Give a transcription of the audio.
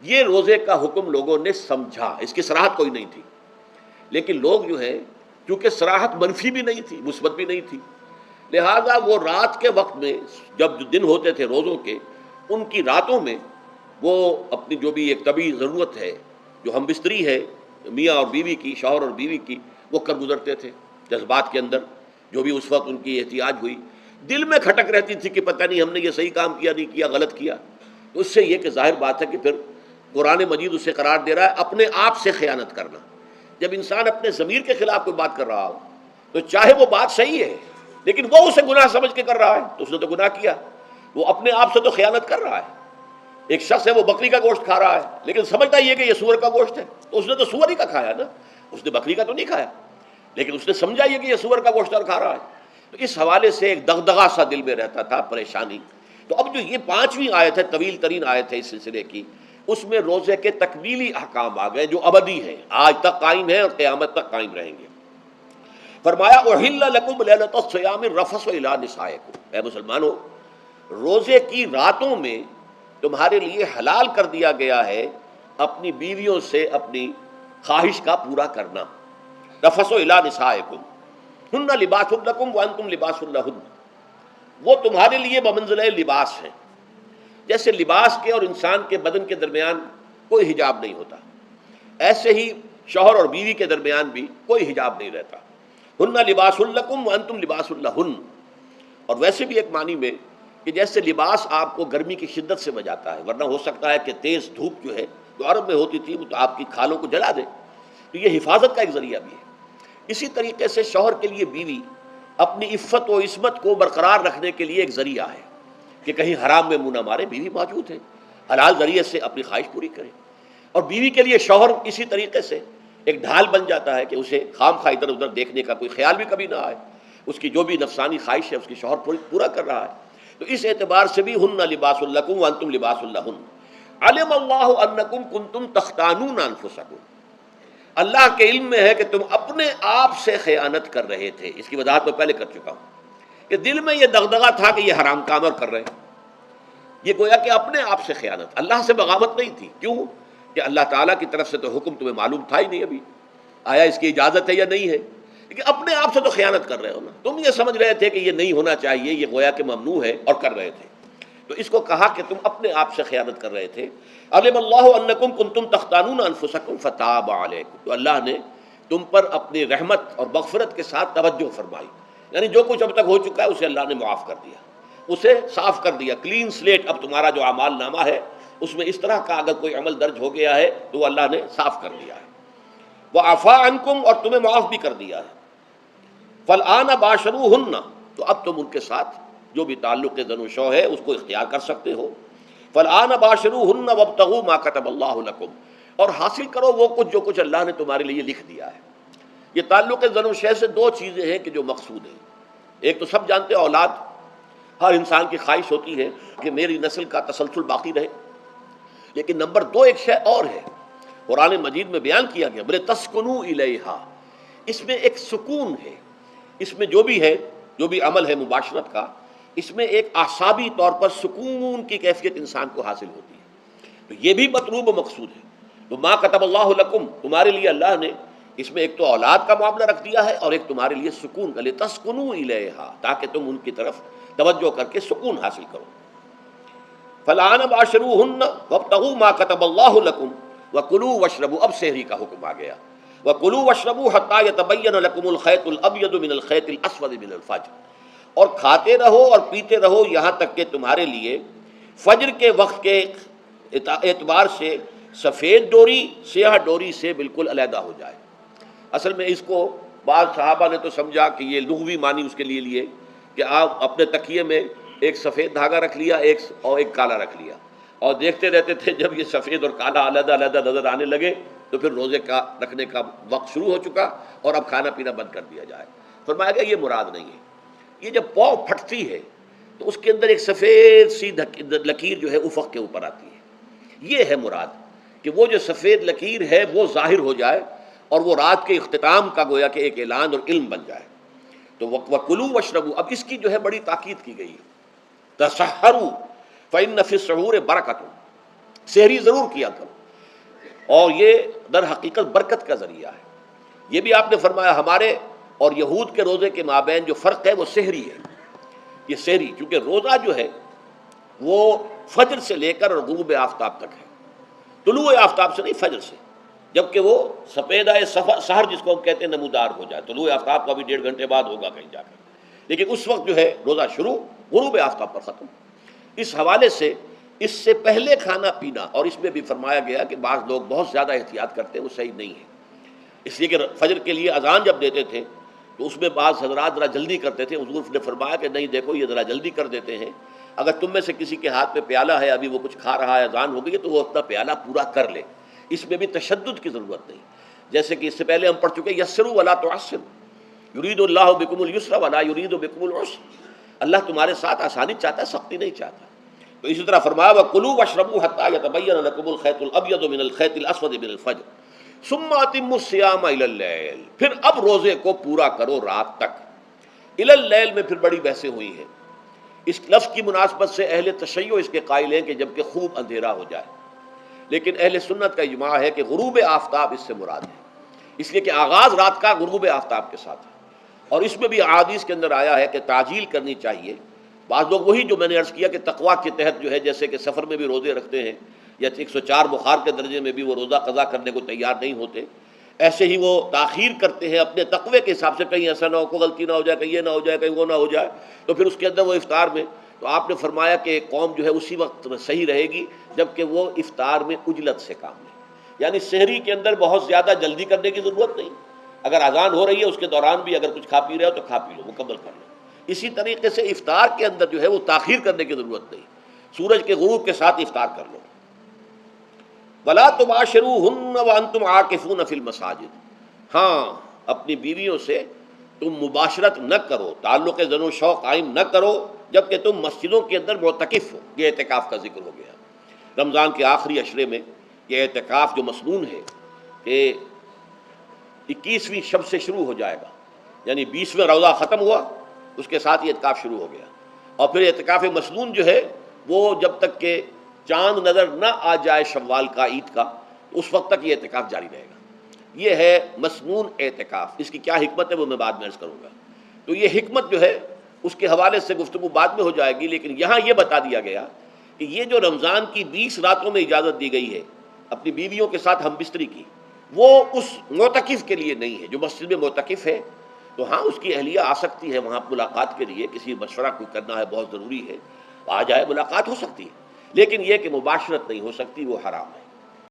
یہ روزے کا حکم لوگوں نے سمجھا، اس کی صراحت کوئی نہیں تھی، لیکن لوگ جو ہے کیونکہ صراحت منفی بھی نہیں تھی مثبت بھی نہیں تھی، لہذا وہ رات کے وقت میں جب دن ہوتے تھے روزوں کے، ان کی راتوں میں وہ اپنی جو بھی ایک طبی ضرورت ہے، جو ہم بستری ہے میاں اور بیوی کی، شوہر اور بیوی کی، وہ کر گزرتے تھے جذبات کے اندر، جو بھی اس وقت ان کی احتیاج ہوئی، دل میں کھٹک رہتی تھی کہ پتہ نہیں ہم نے یہ صحیح کام کیا نہیں کیا، غلط کیا. تو اس سے یہ کہ ظاہر بات ہے کہ پھر قرآن مجید اسے قرار دے رہا ہے اپنے آپ سے خیانت کرنا. جب انسان اپنے ضمیر کے خلاف کوئی بات کر رہا ہو تو چاہے وہ بات صحیح ہے لیکن وہ اسے گناہ سمجھ کے کر رہا ہے تو اس نے تو گناہ کیا، وہ اپنے آپ سے تو خیانت کر رہا ہے. ایک شخص ہے وہ بکری کا گوشت کھا رہا ہے لیکن سمجھتا یہ کہ یہ سور کا گوشت ہے، تو اس نے تو سور ہی کا کھایا نا، اس نے بکری کا تو نہیں کھایا، لیکن اس نے سمجھا یہ کہ یہ سور کا گوشت اور کھا رہا ہے. تو اس حوالے سے ایک دغدغہ سا دل میں رہتا تھا، پریشانی. تو اب جو یہ 5ویں آیت ہے، طویل ترین آیت ہے اس سلسلے کی، اس میں روزے کے تکمیلی احکام آ گئے جو ابدی ہیں، آج تک قائم ہیں اور قیامت تک قائم رہیں گے. فرمایا احل لکم لیلۃ الصیام الرفث الی نسائکم، اے مسلمانوں روزے کی راتوں میں تمہارے لیے حلال کر دیا گیا ہے اپنی بیویوں سے اپنی خواہش کا پورا کرنا. رفث الی نسائکم ہن لباس لکم وانتم لباس لہن، وہ تمہارے لیے بمنزلہ لباس ہیں، جیسے لباس کے اور انسان کے بدن کے درمیان کوئی حجاب نہیں ہوتا، ایسے ہی شوہر اور بیوی کے درمیان بھی کوئی حجاب نہیں رہتا. ہن لباس لکم وانتم لباس لہن. اور ویسے بھی ایک معنی میں کہ جیسے لباس آپ کو گرمی کی شدت سے بچاتا ہے، ورنہ ہو سکتا ہے کہ تیز دھوپ جو ہے جو عرب میں ہوتی تھی وہ تو آپ کی کھالوں کو جلا دے، تو یہ حفاظت کا ایک ذریعہ بھی ہے. اسی طریقے سے شوہر کے لیے بیوی اپنی عفت و عصمت کو برقرار رکھنے کے لیے ایک ذریعہ ہے کہ کہیں حرام میں منہ نہ مارے، بیوی موجود ہے، حلال ذریعے سے اپنی خواہش پوری کرے. اور بیوی کے لیے شوہر اسی طریقے سے ایک ڈھال بن جاتا ہے کہ اسے خام خواہ ادھر ادھر دیکھنے کا کوئی خیال بھی کبھی نہ آئے، اس کی جو بھی نفسانی خواہش ہے اس کی شوہر پورا کر رہا ہے. تو اس اعتبار سے بھی ہن لباس لکم وانتم لباس لہن. علم اللہ انکم کنتم تختانون انفسکم، اللہ کے علم میں ہے کہ تم اپنے آپ سے خیانت کر رہے تھے. اس کی وضاحت میں پہلے کر چکا ہوں کہ دل میں یہ دغدغہ تھا کہ یہ حرام کام اور کر رہے ہیں، یہ گویا کہ اپنے آپ سے خیانت، اللہ سے بغاوت نہیں تھی. کیوں کہ اللہ تعالیٰ کی طرف سے تو حکم تمہیں معلوم تھا ہی نہیں ابھی آیا اس کی اجازت ہے یا نہیں ہے، لیکن اپنے آپ سے تو خیانت کر رہے ہو نا. تم یہ سمجھ رہے تھے کہ یہ نہیں ہونا چاہیے، یہ گویا کہ ممنوع ہے اور کر رہے تھے، تو اس کو کہا کہ تم اپنے آپ سے خیانت کر رہے تھے. علم اللہ انکم کنتم تختانون انفسکم فتاب علیکم، تو اللہ نے تم پر اپنی رحمت اور مغفرت کے ساتھ توجہ فرمائی، یعنی جو کچھ اب تک ہو چکا ہے اسے اللہ نے معاف کر دیا، اسے صاف کر دیا، کلین سلیٹ. اب تمہارا جو اعمال نامہ ہے اس میں اس طرح کا اگر کوئی عمل درج ہو گیا ہے تو اللہ نے صاف کر دیا ہے. وعفا عنکم، اور تمہیں معاف بھی کر دیا ہے. فالآن باشروہن، تو اب تم ان کے ساتھ جو بھی تعلق زن و شو ہے اس کو اختیار کر سکتے ہو. فالآن باشروہن وابتغوا ما کتب اللہ لکم، اور حاصل کرو وہ کچھ جو کچھ اللہ نے تمہارے لیے لکھ دیا ہے. یہ تعلق زن و شے سے دو چیزیں ہیں کہ جو مقصود ہیں. ایک تو سب جانتے ہیں اولاد، ہر انسان کی خواہش ہوتی ہے کہ میری نسل کا تسلسل باقی رہے، لیکن نمبر دو ایک شے اور ہے قرآن مجید میں بیان کیا گیا، بلے تسکنوا الیہا، اس میں ایک سکون ہے، اس میں جو بھی ہے جو بھی عمل ہے مباشرت کا، اس میں ایک اعصابی طور پر سکون کی کیفیت انسان کو حاصل ہوتی ہے. تو یہ بھی مطلوب و مقصود ہے. تو ما کتب اللہ لکم، تمہارے لیے اللہ نے اس میں ایک تو اولاد کا معاملہ رکھ دیا ہے اور ایک تمہارے لیے سکون کا، لتسکنوا الیہا، تاکہ تم ان کی طرف توجہ کر کے سکون حاصل کرو. فالآن باشروہن وابتغوا ما کتب اللہ لکم وکلوا واشربوا، اب سحری کا حکم آ گیا. وکلوا واشربوا حتی یتبین لکم الخیط الابیض من الخیط الاسود من الفجر، اور کھاتے رہو اور پیتے رہو یہاں تک کہ تمہارے لیے فجر کے وقت کے اعتبار سے سفید ڈوری سیاہ ڈوری سے بالکل علیحدہ ہو جائے. اصل میں اس کو بعض صحابہ نے تو سمجھا کہ یہ لغوی معنی اس کے لیے لیے کہ آپ اپنے تکیے میں ایک سفید دھاگا رکھ لیا ایک کالا رکھ لیا، اور دیکھتے رہتے تھے جب یہ سفید اور کالا علیحدہ علیحدہ نظر آنے لگے تو پھر روزے کا رکھنے کا وقت شروع ہو چکا اور اب کھانا پینا بند کر دیا جائے. فرمایا گیا یہ مراد نہیں ہے. یہ جب پاؤں پھٹتی ہے تو اس کے اندر ایک سفید سی لکیر جو ہے افق کے اوپر آتی ہے، یہ ہے مراد، کہ وہ جو سفید لکیر ہے وہ ظاہر ہو جائے اور وہ رات کے اختتام کا گویا کہ ایک اعلان اور علم بن جائے. تو وَكُلُوا وَاشْرَبُوا، اب اس کی جو ہے بڑی تاکید کی گئی ہے. تَسَحَّرُوا فَإِنَّ فِي السَّحُورِ بَرَكَةٌ، سحری ضرور کیا کرو، اور یہ در حقیقت برکت کا ذریعہ ہے۔ یہ بھی آپ نے فرمایا ہمارے اور یہود کے روزے کے مابین جو فرق ہے وہ سحری ہے۔ یہ سحری، چونکہ روزہ جو ہے وہ فجر سے لے کر اور غروب آفتاب تک ہے، طلوع آفتاب سے نہیں، فجر سے، جبکہ وہ سفیدہ سحر جس کو ہم کہتے ہیں نمودار ہو جائے۔ طلوع آفتاب کا بھی 1.5 گھنٹے بعد ہوگا کہیں جا کر، لیکن اس وقت جو ہے روزہ شروع، غروب آفتاب پر ختم۔ اس حوالے سے اس سے پہلے کھانا پینا، اور اس میں بھی فرمایا گیا کہ بعض لوگ بہت زیادہ احتیاط کرتے ہیں، وہ صحیح نہیں ہے، اس لیے کہ فجر کے لیے اذان جب دیتے تھے تو اس میں بعض حضرات ذرا جلدی کرتے تھے۔ حضور نے فرمایا کہ نہیں، دیکھو یہ ذرا جلدی کر دیتے ہیں، اگر تم میں سے کسی کے ہاتھ میں پیالہ ہے، ابھی وہ کچھ کھا رہا ہے، اذان ہو گئی ہے، تو وہ اپنا پیالہ پورا کر لے۔ اس میں بھی تشدد کی ضرورت نہیں، جیسے کہ اس سے پہلے ہم پڑھ چکے یسروا ولا تعسروا یرید اللہ بکم اليسر ولا یرید بکم العسر، اللہ تمہارے ساتھ آسانی چاہتا ہے، سختی نہیں چاہتا۔ تو اسی طرح فرمایا وَكُلُوا وَاشْرَبُوا حَتَّى يَتَبَيَّنَ لَكُمُ الْخَيْطُ الْأَبْيَضُ مِنَ الْخَيْطِ الْأَسْوَدِ مِنَ الْفَجْرِ ثُمَّ أَتِمُّوا الصِّيَامَ إِلَى اللَّيْلِ، پھر اب روزے کو پورا کرو رات تک۔ إِلَى اللَّيْلِ میں پھر بڑی بحثیں ہوئی ہیں، اس لفظ کی مناسبت سے اہل تشیع اس کے قائل ہیں کہ جبکہ خوب اندھیرا ہو جائے، لیکن اہل سنت کا اجماع ہے کہ غروب آفتاب اس سے مراد ہے، اس لیے کہ آغاز رات کا غروب آفتاب کے ساتھ ہے، اور اس میں بھی احادیث کے اندر آیا ہے کہ تعجیل کرنی چاہیے۔ بعض لوگ وہی جو میں نے عرض کیا کہ تقویٰ کے تحت جو ہے، جیسے کہ سفر میں بھی روزے رکھتے ہیں، یا 104 بخار کے درجے میں بھی وہ روزہ قضا کرنے کو تیار نہیں ہوتے، ایسے ہی وہ تاخیر کرتے ہیں اپنے تقوی کے حساب سے، کہیں ایسا نہ ہو، کوئی غلطی نہ ہو جائے، کہیں یہ نہ ہو جائے، کہیں وہ نہ ہو جائے، تو پھر اس کے اندر وہ افطار میں، تو آپ نے فرمایا کہ قوم جو ہے اسی وقت صحیح رہے گی جبکہ وہ افطار میں عجلت سے کام لے، یعنی سحری کے اندر بہت زیادہ جلدی کرنے کی ضرورت نہیں، اگر اذان ہو رہی ہے اس کے دوران بھی اگر کچھ کھا پی رہے ہو تو کھا پی لو، مکمل کر لو۔ اسی طریقے سے افطار کے اندر جو ہے وہ تاخیر کرنے کی ضرورت نہیں، سورج کے غروب کے ساتھ افطار کر لو۔ وَلَا تُبَاشِرُوهُنَّ وَأَنْتُمْ عَاكِفُونَ فِي الْمَسَاجِدِ، ہاں اپنی بیویوں سے تم مباشرت نہ کرو، تعلق زن و شوق قائم نہ کرو جبکہ تم مسجدوں کے اندر معتکف ہو۔ یہ اعتکاف کا ذکر ہو گیا۔ رمضان کے آخری عشرے میں یہ اعتکاف جو مسنون ہے کہ 21ویں شب سے شروع ہو جائے گا، یعنی 20واں روزہ ختم ہوا اس کے ساتھ یہ اعتکاف شروع ہو گیا، اور پھر اعتکاف مسنون جو ہے وہ جب تک کہ چاند نظر نہ آ جائے شوال کا، عید کا، اس وقت تک یہ اعتکاف جاری رہے گا۔ یہ ہے مسنون اعتکاف، اس کی کیا حکمت ہے وہ میں بعد میں عرض کروں گا۔ تو یہ حکمت جو ہے اس کے حوالے سے گفتگو بعد میں ہو جائے گی، لیکن یہاں یہ بتا دیا گیا کہ یہ جو رمضان کی 20 راتوں میں اجازت دی گئی ہے اپنی بیویوں کے ساتھ ہم بستری کی، وہ اس معتکف کے لیے نہیں ہے جو مسجد میں معتکف ہے۔ تو ہاں اس کی اہلیہ آ سکتی ہے وہاں ملاقات کے لیے، کسی مشورہ کوئی کرنا ہے بہت ضروری ہے، آ جائے، ملاقات ہو سکتی ہے، لیکن یہ کہ مباشرت نہیں ہو سکتی، وہ حرام ہے۔